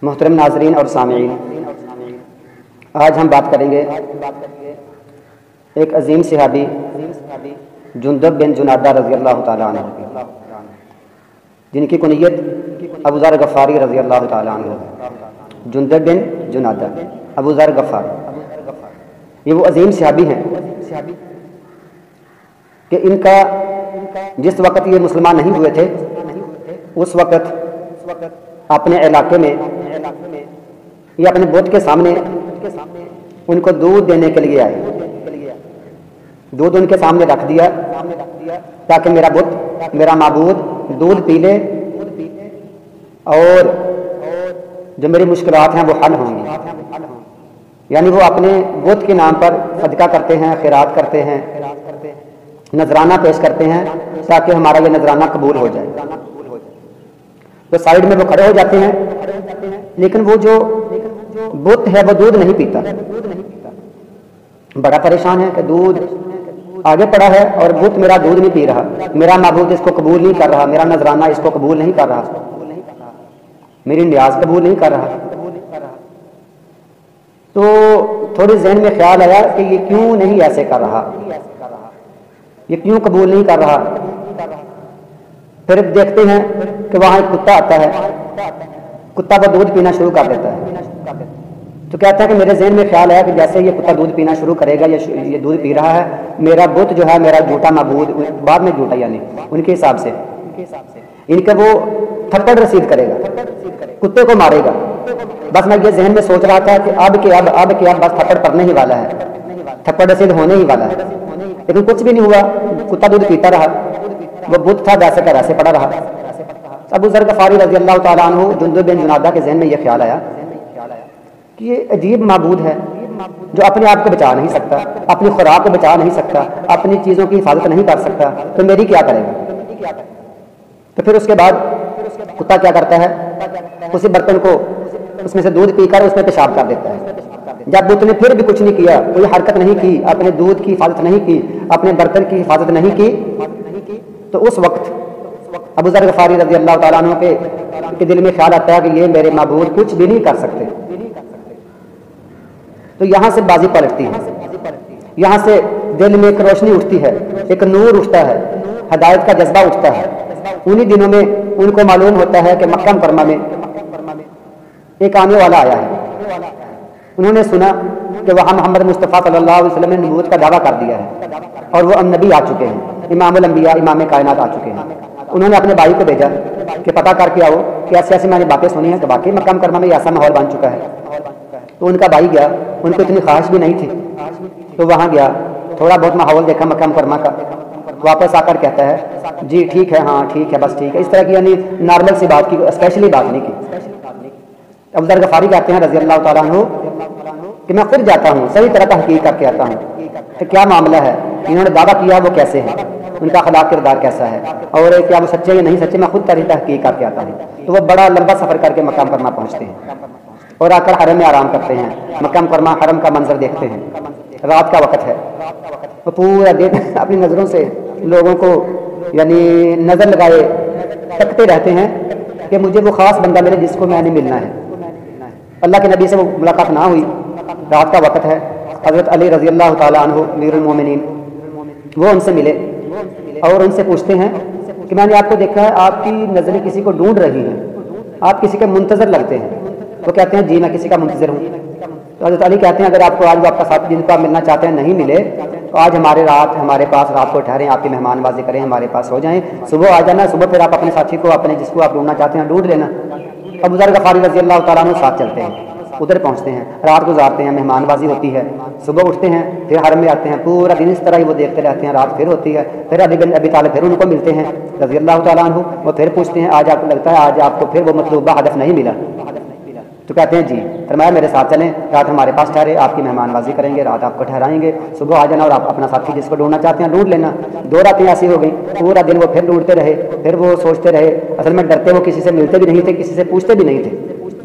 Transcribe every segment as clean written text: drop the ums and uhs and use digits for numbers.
محترم ناظرین اور سامعین، آج ہم بات کریں گے ایک عظیم صحابی جندب بن جنادہ رضی اللہ تعالیٰ عنہ کی، جن کی کنیت ابو ذر غفاری رضی اللہ تعالیٰ عنہ ہے۔ جندب بن جنادہ ابو ذر غفاری، یہ وہ عظیم صحابی ہیں کہ ان کا جس وقت یہ مسلمان نہیں ہوئے تھے اس وقت اپنے علاقے میں یا اپنے بت کے سامنے ان کو دودھ دینے کے لیے آئے، دودھ ان کے سامنے رکھ دیا تاکہ میرا بت، میرا معبود دودھ پی لے اور جو میری مشکلات ہیں وہ حل ہوں گی۔ یعنی وہ اپنے بت کے نام پر صدقہ کرتے ہیں، خیرات کرتے ہیں، نذرانہ پیش کرتے ہیں تاکہ ہمارا یہ نذرانہ قبول ہو جائے۔ تو سائیڈ میں وہ کھڑے ہو جاتے ہیں، لیکن وہ جو بت ہے وہ دودھ نہیں پیتا، بڑا پریشان ہے کہ دودھ آگے پڑا ہے اور بت میرا دودھ نہیں پی رہا، میرا معبود اس کو قبول نہیں کر رہا، میرا نذرانہ اس کو قبول نہیں کر رہا، میری نیاز قبول نہیں کر رہا۔ تو تھوڑی ذہن میں خیال آیا کہ یہ کیوں نہیں ایسے کر رہا، یہ کیوں قبول نہیں کر رہا۔ پھر دیکھتے ہیں کہ وہاں ایک کتا آتا ہے، کتا وہ دودھ پینا شروع کر دیتا ہے۔ تو کہتا ہے کہ میرے ذہن میں خیال آیا کہ جیسے یہ کتا دودھ پینا شروع کرے گا، یہ دودھ پی رہا ہے، میرا بت جو ہے، میرا جھوٹا معبود، بعد میں جھوٹا یعنی ان کے حساب سے ان کا وہ تھپڑ رسید کرے گا، کتے کو مارے گا۔ بس میں یہ ذہن میں سوچ رہا تھا کہ اب بس تھپڑ پڑنے ہی والا ہے، تھپڑ رسید ہونے ہی والا ہے، لیکن کچھ بھی نہیں ہوا، کتا دودھ پیتا رہا، وہ بت تھا ویسے کا ویسے پڑا رہا۔ ابو ذر غفاری رضی اللہ تعالیٰ عنہ جندب بن جنادہ کے ذہن میں یہ خیال آیا کہ یہ عجیب معبود ہے جو اپنے آپ کو بچا نہیں سکتا، اپنی خوراک کو بچا نہیں سکتا، اپنی چیزوں کی حفاظت نہیں کر سکتا، تو میری کیا کرے گا۔ تو پھر اس کے بعد کتا کیا کرتا ہے، اسی برتن کو اس میں سے دودھ پی کر اس میں پیشاب کر دیتا ہے۔ جب بت نے پھر بھی کچھ نہیں کیا، کوئی حرکت نہیں کی، اپنے دودھ کی حفاظت نہیں کی، اپنے برتن کی حفاظت نہیں کی، تو اس وقت ابو ذر غفاری رضی اللہ تعالیٰ عنہ کے دل میں خیال آتا ہے کہ یہ میرے معبود کچھ بھی نہیں کر سکتے۔ تو یہاں سے بازی پلٹتی ہے، یہاں سے دل میں ایک روشنی اٹھتی ہے، ایک نور اٹھتا ہے، ہدایت کا جذبہ اٹھتا ہے۔ انہی دنوں میں ان کو معلوم ہوتا ہے کہ مکہ مکرمہ میں ایک آنے والا آیا ہے۔ انہوں نے سنا کہ وہاں محمد مصطفیٰ صلی اللہ علیہ وسلم نے نبوت کا دعویٰ کر دیا ہے اور وہ نبی آ چکے ہیں، امام الانبیاء، امام کائنات آ چکے ہیں۔ انہوں نے اپنے بھائی کو بھیجا کہ پتہ کر کے آؤ کہ ایسی ایسی میں نے باتیں سنی ہیں کہ واقعی مکہ مکرمہ میں ایسا ماحول بن چکا ہے۔ تو ان کا بھائی گیا، ان کو اتنی خواہش بھی نہیں تھی، تو وہاں گیا، تھوڑا بہت ماحول دیکھا مکہ مکرمہ کا، واپس آ کر کہتا ہے جی ٹھیک ہے، ہاں ٹھیک ہے، بس ٹھیک ہے، اس طرح کی یعنی نارمل سی بات کی، اسپیشلی بات نہیں کی۔ ابو ذر غفاری کہتے ہیں رضی اللہ تعالیٰ عنہ کہ میں خود جاتا ہوں، صحیح طرح تحقیق کر کے آتا ہوں کہ کیا معاملہ ہے، انہوں نے دعویٰ کیا وہ کیسے ہے، ان کا اخلاق کردار کیسا ہے، اور کیا وہ سچے یا نہیں سچے، میں خود تحقیق کر کے آتا ہوں۔ تو وہ بڑا لمبا سفر کر کے مکہ مکرمہ پہنچتے ہیں اور آ کر حرم میں آرام کرتے ہیں، مکہ مکرمہ حرم کا منظر دیکھتے ہیں، رات کا وقت ہے، وہ پورا دن اپنی نظروں سے لوگوں کو یعنی نظر لگائے تکتے رہتے ہیں کہ مجھے وہ خاص بندہ ملے جس کو میں نے ملنا ہے۔ اللہ کے نبی سے وہ ملاقات نہ ہوئی، رات کا وقت ہے، حضرت علی رضی اللہ تعالیٰ عنہ امیر المومنین وہ ان سے ملے اور ان سے پوچھتے ہیں کہ میں نے آپ کو دیکھا ہے، آپ کی نظریں کسی کو ڈھونڈ رہی ہیں، آپ کسی کے منتظر لگتے ہیں۔ وہ کہتے ہیں جی میں کسی کا منتظر ہوں۔ تو حضرت علی کہتے ہیں اگر آپ کو آج وہ آپ کا ساتھ جن کو آپ ملنا چاہتے ہیں نہیں ملے تو آج ہمارے پاس رات کو ٹھہریں، آپ کی مہمان بازی کریں، ہمارے پاس ہو جائیں، صبح آ جانا، صبح پھر آپ اپنے ساتھی کو، اپنے جس کو آپ ڈھونڈنا چاہتے ہیں ڈھونڈ لینا۔ ابو ذر غفاری رضی اللہ تعالیٰ عنہ ساتھ چلتے ہیں، ادھر پہنچتے ہیں، رات گزارتے ہیں، مہمان بازی ہوتی ہے، صبح اٹھتے ہیں، پھر حرم میں آتے ہیں، پورا دن اس طرح ہی وہ دیکھتے رہتے ہیں، رات پھر ہوتی ہے، پھر علی بن ابی طالب پھر ان کو ملتے ہیں رضی اللہ تعالیٰ عنہ، وہ پھر پوچھتے ہیں آج آپ کو لگتا ہے آج آپ کو پھر وہ مطلوبہ ہدف نہیں ملا؟ تو کہتے ہیں جی، فرمایا میرے ساتھ چلیں، رات ہمارے پاس ٹھہرے، آپ کی مہمان بازی کریں گے، رات آپ کو ٹھہرائیں گے، صبح آ جانا اور آپ اپنا ساتھی جس کو ڈھونڈنا چاہتے ہیں ڈھونڈ لینا۔ 2 راتیں ایسی ہو گئیں، پورا دن وہ پھر ڈھونڈتے رہے، پھر وہ سوچتے رہے، اصل میں ڈرتے وہ کسی سے ملتے بھی نہیں تھے، کسی سے پوچھتے بھی نہیں تھے،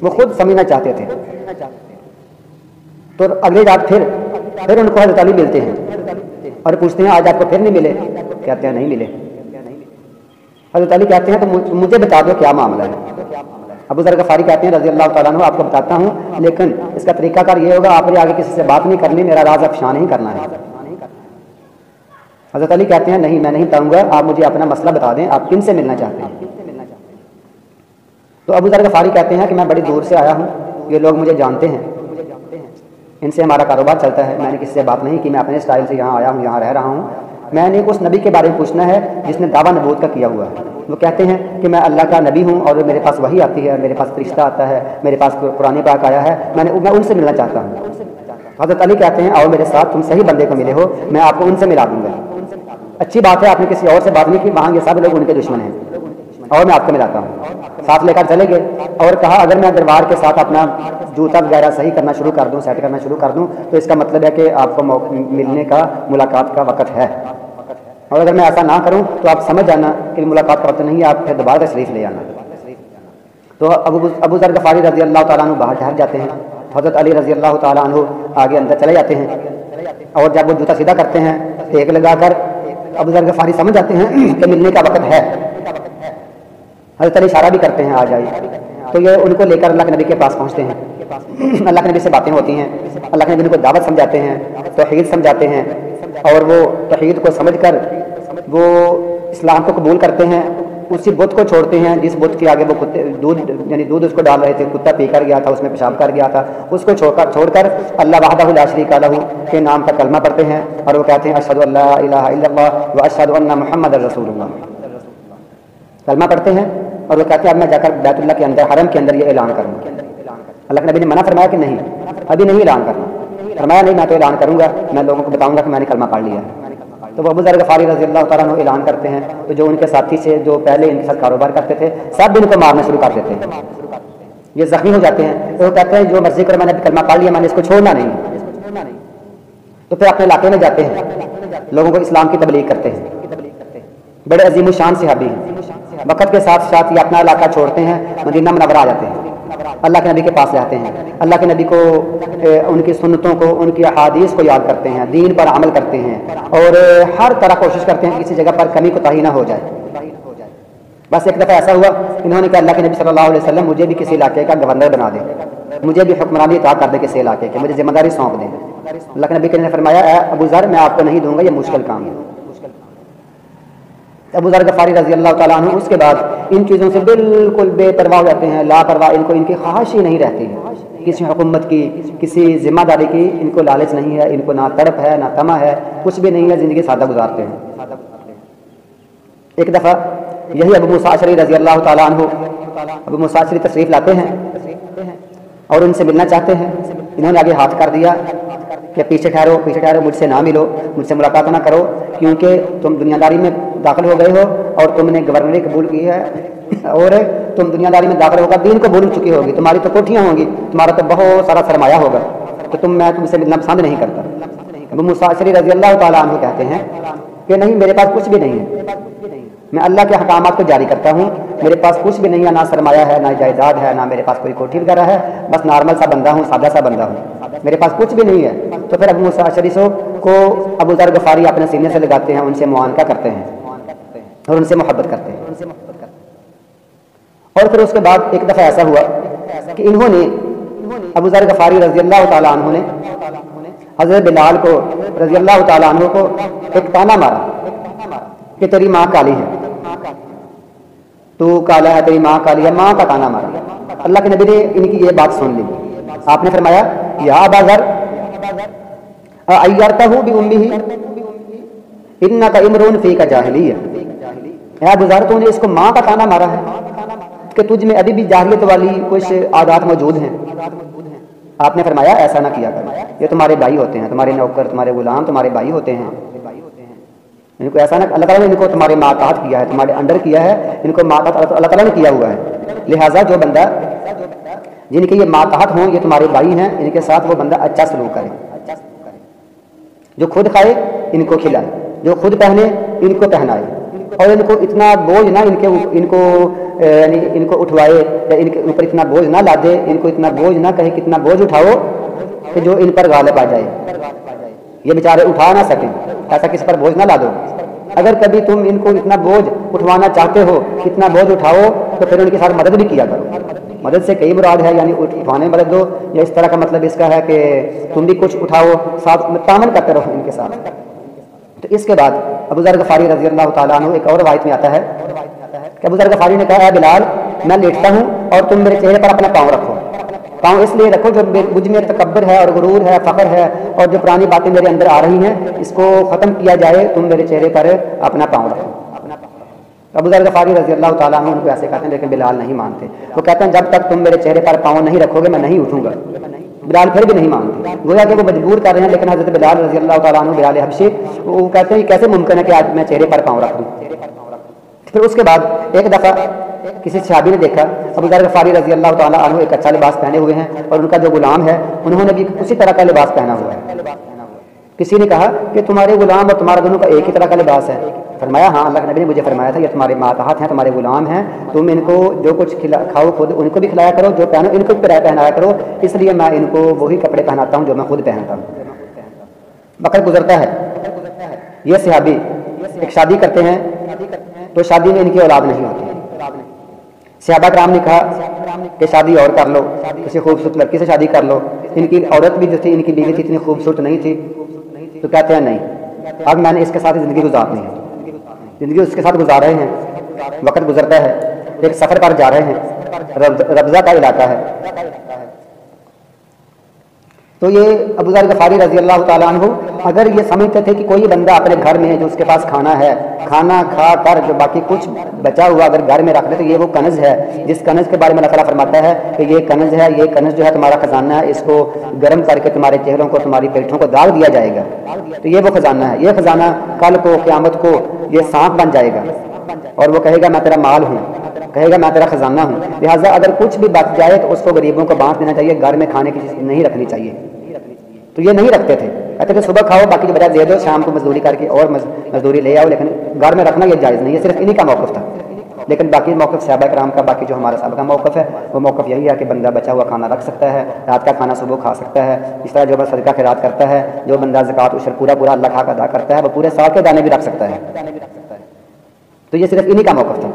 وہ خود سمجھنا چاہتے تھے۔ تو اگلی رات پھر ان کو حضرت علی ملتے ہیں اور پوچھتے ہیں آج آپ کو پھر نہیں ملے؟ کہتے ہیں نہیں ملے۔ حضرت علی کہتے ہیں تو مجھے بتا دو کیا معاملہ ہے. ابو ذر غفاری کہتے ہیں رضی اللہ تعالیٰ عنہ آپ کو بتاتا ہوں، لیکن اس کا طریقہ کار یہ ہوگا آپ نے آگے کسی سے بات نہیں کرنی، میرا راز افشا نہیں کرنا ہے. حضرت علی کہتے ہیں نہیں میں نہیں بتاؤں گا، آپ مجھے اپنا مسئلہ بتا دیں، آپ کن سے ملنا چاہتے ہیں. تو ابو ذر غفاری کہتے ہیں کہ میں بڑی دور سے آیا ہوں، یہ لوگ مجھے جانتے ہیں، ان سے ہمارا کاروبار چلتا ہے، میں نے کسی سے بات نہیں کی، میں اپنے اسٹائل سے یہاں آیا ہوں، یہاں رہ رہا ہوں. میں نے اس نبی کے بارے میں پوچھنا ہے جس نے دعویٰ نبوت کا کیا ہوا ہے. وہ کہتے ہیں کہ میں اللہ کا نبی ہوں اور میرے پاس وحی آتی ہے، میرے پاس فرشتہ آتا ہے، میرے پاس قرآن پاک آیا ہے، میں ان سے ملنا چاہتا ہوں. حضرت علی کہتے ہیں آؤ میرے ساتھ، تم صحیح بندے کو ملے ہو، میں آپ کو ان سے ملا دوں گا. اچھی بات ہے آپ نے کسی اور سے بات نہیں کی، وہاں یہ سب لوگ ان کے دشمن ہیں، اور میں آپ کو ملاتا ہوں. ساتھ لے کر چلے گئے اور کہا اگر میں دربار کے ساتھ اپنا جوتا وغیرہ صحیح کرنا شروع کر دوں، سیٹ کرنا شروع کر دوں، تو اس کا مطلب ہے کہ آپ کو ملنے کا، ملاقات کا وقت ہے. اور اگر میں ایسا نہ کروں تو آپ سمجھ جانا کہ ملاقات کا وقت نہیں ہے، آپ پھر دوبارہ تشریف لے آنا. تو ابو ذر غفاری رضی اللہ تعالیٰ عنہ باہر ٹھہر جاتے ہیں، حضرت علی رضی اللہ تعالیٰ عنہ آگے اندر چلے جاتے ہیں. اور جب وہ جوتا سیدھا کرتے ہیں ٹیک لگا کر، ابو ذر غفاری سمجھ جاتے ہیں کہ ملنے کا وقت ہے. حضرت علی اشارہ بھی کرتے ہیں آ جائیے. تو یہ ان کو لے کر اللہ کے نبی کے پاس پہنچتے ہیں. اللہ کے نبی سے باتیں ہوتی ہیں، اللہ کے نبی کو دعوت سمجھاتے ہیں، توحید سمجھاتے ہیں، اور وہ توحید کو سمجھ کر وہ اسلام کو قبول کرتے ہیں. اسی بت کو چھوڑتے ہیں جس بت کے آگے وہ دودھ اس کو ڈال رہے تھے، کتا پی کر گیا تھا، اس میں پیشاب کر گیا تھا، اس کو چھوڑ کر اللہ وحدہ لا شریک لہ کے نام کا کلمہ پڑھتے ہیں اور وہ کہتے ہیں اشہد ان لا الہ الا اللہ واشہد ان محمد رسول اللہ. کلمہ پڑھتے ہیں اور وہ کہتے ہیں اب میں جا کر بیت اللہ کے اندر، حرم کے اندر یہ اعلان کروں. اللہ کے نبی نے منع فرمایا کہ نہیں، ابھی نہیں اعلان کرنا. فرمایا نہیں میں تو اعلان کروں گا، میں لوگوں کو بتاؤں گا کہ میں نے کلمہ پڑھ لیا. تو وہ ابو ذر غفاری رضی اللہ تعالیٰ عنہ اعلان کرتے ہیں. تو جو ان کے ساتھی سے جو پہلے ان کے ساتھ کاروبار کرتے تھے سب ان کو مارنا شروع کر دیتے ہیں. یہ زخمی ہو جاتے ہیں. تو وہ کہتے ہیں جو مرضی کرو، میں نے کلمہ پڑھ لیا، میں نے اس کو چھوڑنا نہیں. تو پھر اپنے علاقے میں جاتے ہیں، لوگوں کو اسلام کی تبلیغ کرتے ہیں. بڑے عظیم الشان صحابی ہیں. وقت کے ساتھ ساتھ یہ اپنا علاقہ چھوڑتے ہیں، مدینہ منورہ آ جاتے ہیں، اللہ کے نبی کے پاس جاتے ہیں. اللہ کے نبی کو، ان کی سنتوں کو، ان کی احادیث کو یاد کرتے ہیں، دین پر عمل کرتے ہیں، اور ہر طرح کوشش کرتے ہیں کسی جگہ پر کمی کوتاہی نہ ہو جائے. بس ایک دفعہ ایسا ہوا، انہوں نے کہا اللہ کے نبی صلی اللہ علیہ وسلم مجھے بھی کسی علاقے کا گورنر بنا دیں، مجھے بھی حکمرانی عطا کر دیں کسی علاقے کے، مجھے ذمہ داری سونپ دیں. اللہ کے نبی نے فرمایا اے ابو ذر میں آپ کو نہیں دوں گا، یہ مشکل کام ہے. ابو ذر غفاری رضی اللہ تعالیٰ عنہ اس کے بعد ان چیزوں سے بالکل بے پرواہ ہو جاتے ہیں، لاپرواہ. ان کو ان کی خواہش ہی نہیں رہتی کسی حکومت کی، کسی ذمہ داری کی. ان کو لالچ نہیں ہے، ان کو نہ تڑپ ہے نہ طمع ہے، کچھ بھی نہیں ہے، زندگی سادہ گزارتے ہیں. ایک دفعہ یہی ابو موسیٰ اشعری رضی اللہ تعالیٰ عنہ، ابو موسیٰ اشعری تشریف لاتے ہیں اور ان سے ملنا چاہتے ہیں. انہوں نے آگے ہاتھ کر دیا کہ پیچھے ٹھہرو، پیچھے ٹھہرو، مجھ سے نہ ملو، مجھ سے ملاقات نہ کرو، کیونکہ تم دنیا داری میں داخل ہو گئے ہو اور تم نے گورنری قبول کی ہے، اور تم دنیا داری میں داخل ہوگا، دین کو بھول چکی ہوگی، تمہاری تو کوٹھیاں ہوں گی، تمہارا تو بہت سارا سرمایہ ہوگا، تو میں تم سے ملنا پسند نہیں کرتا. ابو موسیٰ اشعری رضی اللہ تعالیٰ عنہ کہتے ہیں کہ نہیں، میرے پاس کچھ بھی نہیں ہے، میں اللہ کے احکامات کو جاری کرتا ہوں، میرے پاس کچھ بھی نہیں ہے، نہ سرمایہ ہے، نہ جائیداد ہے، نہ میرے پاس کوئی کوٹھی وغیرہ ہے، بس نارمل سا بندہ ہوں، سادہ سا بندہ ہوں، میرے پاس کچھ بھی نہیں ہے. تو پھر ابو موسیٰ اشعری کو ابو ذر غفاری اپنے سینے سے لگاتے ہیں، ان سے معانقہ کرتے ہیں اور ان سے محبت کرتے ہیں. اور پھر اس کے بعد ایک دفعہ ایسا ہوا کہ انہوں نے، ابو ذر غفاری رضی اللہ تعالیٰ عنہ نے حضرت بلال کو رضی اللہ تعالیٰ عنہ کو ایک تانا مارا کہ تیری ماں کالی ہے، تو کالا ہے، تیری ماں کالی ہے، ماں کا تانا مارا. اللہ کے نبی نے ان کی یہ بات سن لی. آپ نے فرمایا یا ابا ذر ایرتہ بامہ انک امرؤ فیک جاہلیہ، اے ابو ذر تو نے اس کو ماں کا تانا مارا ہے کہ تجھ میں ابھی بھی جاہلیت والی کچھ عادات موجود ہیں. آپ نے فرمایا ایسا نہ کیا کرو، یہ تمہارے بھائی ہوتے ہیں، تمہارے نوکر، تمہارے غلام تمہارے بھائی ہوتے ہیں. ان کو ایسا نہ، اللہ تعالیٰ نے ان کو تمہارے ماتحت کیا ہے، تمہارے انڈر کیا ہے، ان کو ماتحت اللہ تعالیٰ نے کیا ہوا ہے. لہٰذا جو بندہ جن کے یہ ماتحت ہوں، یہ تمہارے بھائی ہیں، ان کے ساتھ وہ بندہ اچھا سلوک کرے، جو خود کھائے ان کو کھلائے، جو خود پہنے ان کو پہنائے، اور ان کو اتنا بوجھ نہ ان کو اٹھوائے، یا ان کے اوپر اتنا بوجھ نہ لا دے، ان کو اتنا بوجھ نہ کہے کتنا بوجھ اٹھاؤ کہ جو ان پر غالب آ جائے، یہ بیچارے اٹھا نہ سکیں، ایسا کس پر بوجھ نہ لا دو. اگر کبھی تم ان کو اتنا بوجھ اٹھوانا چاہتے ہو اتنا بوجھ اٹھاؤ تو پھر ان کے ساتھ مدد بھی کیا کرو. مدد سے کئی مراد ہے, یعنی اٹھوانے میں مدد دو, یا اس طرح کا مطلب اس کا ہے کہ تم بھی کچھ اٹھاؤ, ساتھ تعاون کرتے رہو ان کے ساتھ. تو اس کے بعد ابو ذر غفاری رضی اللہ تعالیٰ عنہ, ایک اور روایت میں آتا ہے کہ ابو ذر غفاری نے کہا, اے بلال میں لیٹتا ہوں اور تم میرے چہرے پر اپنا پاؤں رکھو. پاؤں اس لیے رکھو جو مجھ میں تکبر ہے اور غرور ہے, فخر ہے, اور جو پرانی باتیں میرے اندر آ رہی ہیں اس کو ختم کیا جائے. تم میرے چہرے پر اپنا پاؤں رکھو. ابو ذر غفاری رضی اللہ تعالیٰ عنہ ان کو ایسے کہتے ہیں, لیکن بلال نہیں مانتے. وہ کہتے ہیں جب تک تم میرے چہرے پر پاؤں نہیں رکھو گے میں نہیں اٹھوں گا. بلال پھر بھی نہیں مانتے, گویا کہ وہ مجبور کر رہے ہیں. لیکن حضرت بلال رضی اللہ تعالیٰ عنہ, بلال حبشی, وہ کہتے ہیں کیسے ممکن ہے کہ آج میں چہرے پر پاؤں رکھ دوں. پھر اس کے بعد ایک دفعہ کسی صحابی نے دیکھا ابو ذر غفاری رضی اللہ تعالیٰ عنہ ایک اچھا لباس پہنے ہوئے ہیں, اور ان کا جو غلام ہے انہوں نے بھی اسی طرح کا لباس پہنا ہوا ہے. کسی نے کہا کہ تمہارے غلام اور تمہارا دونوں کا ایک ہی طرح کا لباس ہے. فرمایا ہاں, اللہ کے نبی نے مجھے فرمایا تھا یہ تمہارے ماتحت ہیں, تمہارے غلام ہیں, تم ان کو جو کچھ کھاؤ خود ان کو بھی کھلایا کرو, جو پہنو ان کو بھی پہنایا کرو, اس لیے میں ان کو وہی کپڑے پہناتا ہوں جو میں خود پہنتا ہوں. وقت گزرتا ہے, یہ صحابی ایک شادی کرتے ہیں تو شادی میں ان کی اولاد نہیں ہوتی. صحابہ کرام نے کہا کہ شادی اور کر لو, کسی خوبصورت لڑکی سے شادی کر لو. ان کی عورت بھی جو تھی, ان کی بیوی تھی, اتنی خوبصورت نہیں تھی. تو کہتے ہیں نہیں, اب میں نے اس کے ساتھ زندگی گزارنی ہے, زندگی اس کے ساتھ گزار رہے ہیں. وقت گزرتا ہے, ایک سفر پر جا رہے ہیں, ربضہ کا علاقہ ہے. تو یہ ابو ذر غفاری رضی اللہ تعالیٰ عنہ اگر یہ سمجھتے تھے کہ کوئی بندہ اپنے گھر میں جو اس کے پاس کھانا ہے, کھانا کھا کر جو باقی کچھ بچا ہوا اگر گھر میں رکھ لے تو یہ وہ کنز ہے جس کنز کے بارے میں اللہ تعالیٰ فرماتا ہے کہ یہ کنز ہے, یہ کنز جو ہے تمہارا خزانہ ہے, اس کو گرم کر کے تمہارے چہروں کو, تمہاری پیٹھوں کو داغ دیا جائے گا. تو یہ وہ خزانہ ہے. یہ خزانہ کل کو قیامت کو یہ سانپ بن جائے گا اور وہ کہے گا میں تیرا مال ہوں, کہے گا میں تیرا خزانہ ہوں. لہٰذا اگر کچھ بھی بچ جائے تو اس کو غریبوں کو بانٹ دینا چاہیے, گھر میں کھانے کی چیز نہیں رکھنی چاہیے. تو یہ نہیں رکھتے تھے, کہتے تھے صبح کھاؤ باقی جو بجائے دے دو, شام کو مزدوری کر کے اور مزدوری لے آؤ, لیکن گھر میں رکھنا یہ جائز نہیں ہے. صرف انہی کا موقف تھا. لیکن باقی موقف صحابہ کرام کا, باقی جو ہمارا سابقہ موقف ہے وہ موقف یہی ہے کہ بندہ بچا ہوا کھانا رکھ سکتا ہے, رات کا کھانا صبح کھا سکتا ہے. اس طرح جو بندہ صدقہ خیرات کرتا ہے, جو بندہ زکوٰۃ عشر پورا اللہ کا ادا کرتا ہے, وہ پورے سال کے دانے بھی رکھ سکتا ہے. تو یہ صرف انہی کا موقف تھا.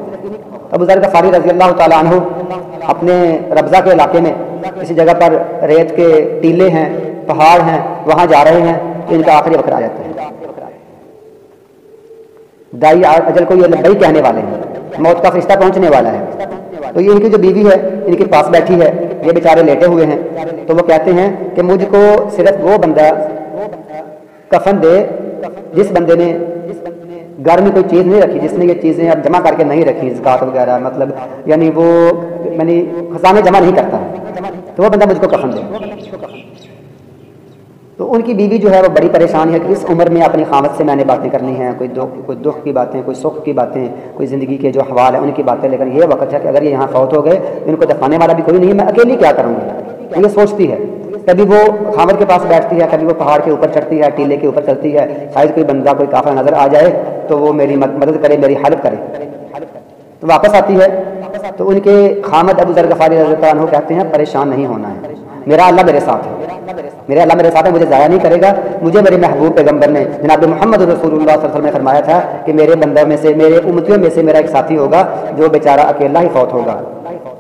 ابو ذر غفاری رضی اللہ تعالیٰ عنہ اپنے ربضہ کے علاقے میں کسی جگہ پر ریت کے ٹیلے ہیں, پہاڑ ہیں, وہاں جا رہے ہیں. تو ان کا آخری وقت آ جاتا ہے. دائی اجل کو یہ لبیک کہنے والے ہیں, موت کا فرشتہ پہنچنے والا ہے. تو یہ ان کی جو بیوی ہے ان کے پاس بیٹھی ہے, یہ بیچارے لیٹے ہوئے ہیں. تو وہ کہتے ہیں کہ مجھ کو صرف وہ بندہ کفن دے جس بندے نے گھر میں کوئی چیز نہیں رکھی, جس نے یہ چیزیں اب جمع کر کے نہیں رکھی, زکوٰۃ وغیرہ, مطلب یعنی وہ یعنی خزانے جمع نہیں کرتا, تو وہ بندہ مجھ کو کفن دے. تو ان کی بیوی جو ہے وہ بڑی پریشان ہے کہ اس عمر میں اپنی خامد سے میں نے باتیں کرنی ہیں, کوئی دکھ کی باتیں, کوئی سکھ کی باتیں, کوئی زندگی کے جو حوال ہیں ان کی باتیں. لیکن یہ وقت ہے کہ اگر یہ یہاں فوت ہو گئے ان کو دفنانے والا بھی کوئی نہیں ہے, میں اکیلی کیا کروں گی. یہ سوچتی ہے. کبھی وہ خامد کے پاس بیٹھتی ہے, کبھی وہ پہاڑ کے اوپر چڑھتی ہے, ٹیلے کے اوپر چلتی ہے, شاید کوئی بندہ کوئی کافر نظر آ جائے تو وہ میری مدد کرے, میری ہیلپ کرے. تو واپس آتی ہے. تو ان کے خامد ابو ذر غفاری رضی اللہ عنہ کہتے ہیں پریشان نہیں ہونا ہے, میرا اللہ میرے ساتھ ہے, میرا اللہ میرے ساتھ ہے, مجھے ضائع نہیں کرے گا. مجھے میرے محبوب پیغمبر نے جناب محمد رسول اللہ صلی اللہ علیہ وسلم نے فرمایا تھا کہ میرے بندوں میں سے, میرے امتیوں میں سے میرا ایک ساتھی ہوگا جو بیچارہ اکیلا ہی فوت ہوگا,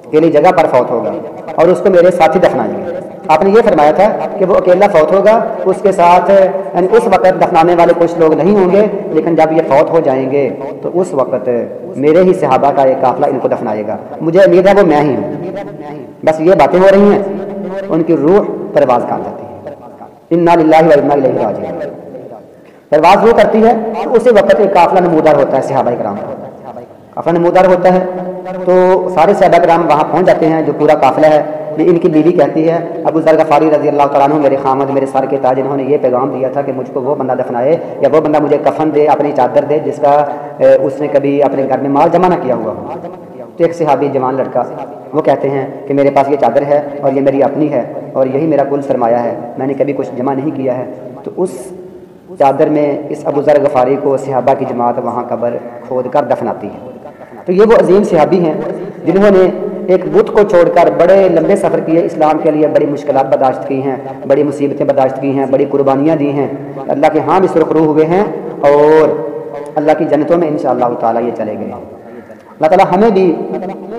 اکیلی جگہ پر فوت ہوگا, اور اس کو میرے ساتھی دفنائیں گے. آپ نے یہ فرمایا تھا کہ وہ اکیلا فوت ہوگا, اس کے ساتھ یعنی اس وقت دفنانے والے کچھ لوگ نہیں ہوں گے, لیکن جب یہ فوت ہو جائیں گے تو اس وقت میرے ہی صحابہ کا ایک قافلہ ان کو دفنائے گا. مجھے امید ہے وہ میں ہی ہوں. بس یہ باتیں ہو رہی ہیں, ان کی روح پرواز کر جاتی ہے. انا للہ و انا الیہ راجعون. پرواز وہ کرتی ہے تو اسی وقت ایک قافلہ نمودار ہوتا ہے صحابہ کرام کا. قافلہ نمودار ہوتا ہے تو سارے صحابہ کرام وہاں پہنچ جاتے ہیں, جو پورا قافلہ ہے. ان کی بیوی کہتی ہے ابو ذر غفاری رضی اللہ تعالیٰ عنہ میرے خامد, میرے سر کے تاج, انہوں نے یہ پیغام دیا تھا کہ مجھ کو وہ بندہ دفنائے یا وہ بندہ مجھے کفن دے, اپنی چادر دے جس کا اس نے کبھی اپنے گھر میں مال جمع نہ کیا ہوا ہو. تو ایک صحابی جوان لڑکا وہ کہتے ہیں کہ میرے پاس یہ چادر ہے اور یہ میری اپنی ہے اور یہی میرا کل سرمایہ ہے, میں نے کبھی کچھ جمع نہیں کیا ہے. تو اس چادر میں اس ابو ذر غفاری کو صحابہ کی جماعت وہاں قبر کھود کر دفناتی ہے. تو یہ وہ عظیم صحابی ہیں جنہوں نے ایک بت کو چھوڑ کر بڑے لمبے سفر کیے, اسلام کے لیے بڑی مشکلات برداشت کی ہیں, بڑی مصیبتیں برداشت کی ہیں, بڑی قربانیاں دی ہیں, اللہ کے ہاں بھی سرخرو ہوئے ہیں اور اللہ کی جنتوں میں انشاءاللہ تعالی یہ چلے گئے۔ اللہ تعالیٰ ہمیں بھی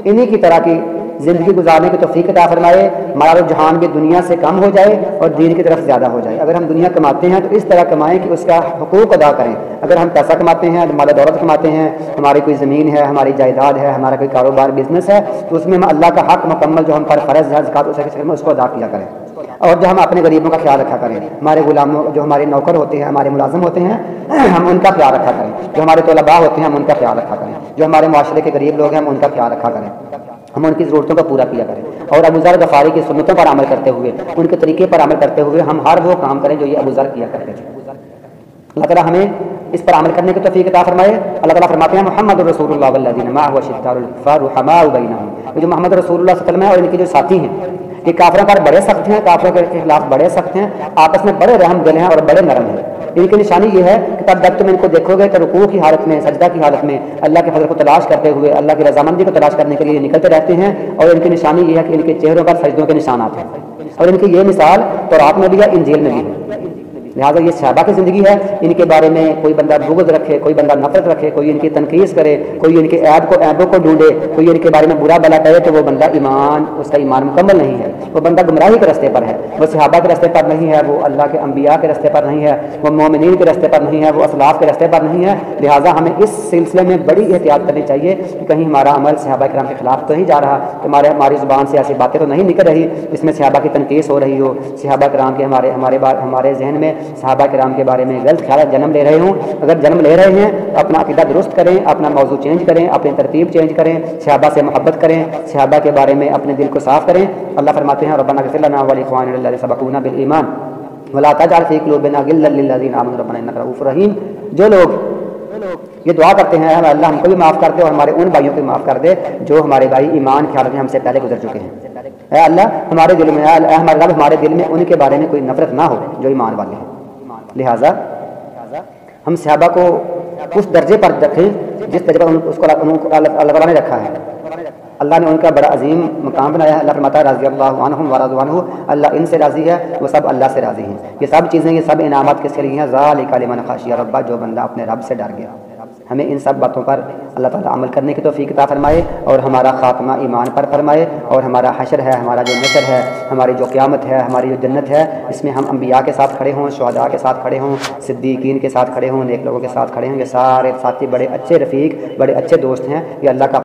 انہی کی طرح کی زندگی گزارنے کی توفیق عطا فرمائے، ہمارا رجحان بھی دنیا سے کم ہو جائے اور دین کی طرف زیادہ ہو جائے۔ اگر ہم دنیا کماتے ہیں تو اس طرح کمائیں کہ اس کا حقوق ادا کریں۔ اگر ہم پیسہ کماتے ہیں، مال دولت کماتے ہیں، ہماری کوئی زمین ہے، ہماری جائیداد ہے، ہمارا کوئی کاروبار بزنس ہے، تو اس میں ہم اللہ کا حق مکمل جو ہم پر فرض ہے زکوٰۃ اس کو ادا کیا کریں، اور جو ہم اپنے غریبوں کا خیال رکھا کریں، ہمارے غلاموں جو ہمارے نوکر ہوتے ہیں، ہمارے ملازم ہوتے ہیں، ہم ان کا خیال رکھا کریں، جو ہمارے طلباء ہوتے ہیں ہم ان کا خیال رکھا کریں، جو ہمارے معاشرے کے غریب لوگ ہیں ہم ان کا خیال رکھا کریں، ہم ان کی ضرورتوں کو پورا کیا کریں، اور ابو ذر غفاری کی سنتوں پر عمل کرتے ہوئے، ان کے طریقے پر عمل کرتے ہوئے ہم ہر وہ کام کریں جو یہ ابو ذر کیا کرتے تھے۔ اللہ تعالیٰ ہمیں اس پر عمل کرنے کی توفیق عطا فرمائے۔ اللہ تعالیٰ فرماتے ہیں محمد رسول اللہ والذین معہ اشداء علی الکفار رحماء بینہم، یہ جو محمد رسول اللہ صلی اللہ علیہ وسلم ہے اور ان کے جو ساتھی ہیں یہ کافروں پر بڑے سخت ہیں، کافروں کے خلاف بڑے سخت ہیں، آپس میں بڑے رحم دل ہیں اور بڑے نرم ہیں۔ ان کی نشانی یہ ہے کہ تب جب تم ان کو دیکھو گے تو رکوع کی حالت میں، سجدہ کی حالت میں اللہ کے فضل کو تلاش کرتے ہوئے، اللہ کی رضامندی کو تلاش کرنے کے لیے نکلتے رہتے ہیں، اور ان کی نشانی یہ ہے کہ ان کے چہروں پر سجدوں کے نشانات ہیں، اور ان کی یہ مثال تورات میں بھی ہے، انجیل میں بھی ہے۔ لہٰذا یہ صحابہ کی زندگی ہے، ان کے بارے میں کوئی بندہ بغض رکھے، کوئی بندہ نفرت رکھے، کوئی ان کی تنقید کرے، کوئی ان کے عیبوں کو ڈھونڈے، کوئی ان کے بارے میں برا بھلا کہے، تو وہ بندہ اس کا ایمان مکمل نہیں ہے، وہ بندہ گمراہی کے راستے پر ہے، وہ صحابہ کے راستے پر نہیں ہے، وہ اللہ کے انبیاء کے راستے پر نہیں ہے، وہ مومنین کے راستے پر نہیں ہے، وہ اسلاف کے راستے پر نہیں ہے۔ لہٰذا ہمیں اس سلسلے میں بڑی احتیاط کرنی چاہیے کہ کہیں ہمارا عمل صحابہ کرام کے خلاف تو نہیں جا رہا، ہماری زبان سے ایسی باتیں تو نہیں نکل رہی جس میں صحابہ کی تنقید ہو رہی ہو، صحابہ کرام کے ہمارے ذہن میں صحابہ کرام کے بارے میں غلط خیالات جنم لے رہے ہوں۔ اگر جنم لے رہے ہیں تو اپنا عقیدہ درست کریں، اپنا موضوع چینج کریں، اپنی ترتیب چینج کریں، صحابہ سے محبت کریں، صحابہ کے بارے میں اپنے دل کو صاف کریں۔ اللہ فرماتے ہیں ربنا اغفر لنا ولاخواننا الذین سبقونا بالایمان ولا تجعل فی قلوبنا غلا للذین آمنوا ربنا انک رؤوف رحیم۔ جو لوگ یہ دعا کرتے ہیں اللہ ہم کو بھی معاف کر دے اور ہمارے ان بھائیوں کو معاف کر دے جو ہمارے بھائی ایمان خیال میں ہم سے پہلے گزر چکے ہیں، اے اللہ ہمارے دل میں، اے ہمارے رب ہمارے دل میں ان کے بارے میں کوئی نفرت نہ ہو جو ایمان والے ہیں۔ لہٰذا ہم صحابہ کو اس درجے پر رکھیں جس درجے پر اس کو اللہ تعالیٰ نے رکھا ہے۔ اللہ نے ان کا بڑا عظیم مقام بنایا ہے۔ اللہ فرماتا ہے رضی اللہ عنہم ورضوا عنہ، اللہ ان سے راضی ہے، وہ سب اللہ سے راضی ہیں۔ یہ سب چیزیں، یہ سب انعامات کس کے لیے ہیں؟ ذالک لمن خشی ربہ، جو بندہ اپنے رب سے ڈر گیا۔ ہمیں ان سب باتوں پر اللہ تعالیٰ عمل کرنے کی توفیق عطا فرمائے اور ہمارا خاتمہ ایمان پر فرمائے، اور ہمارا حشر ہے، ہمارا جو نشر ہے، ہماری جو قیامت ہے، ہماری جو جنت ہے، اس میں ہم انبیاء کے ساتھ کھڑے ہوں، شہداء کے ساتھ کھڑے ہوں، صدیقین کے ساتھ کھڑے ہوں، نیک لوگوں کے ساتھ کھڑے ہوں۔ یہ سارے ساتھی بڑے اچھے رفیق، بڑے اچھے دوست ہیں، یہ اللہ کا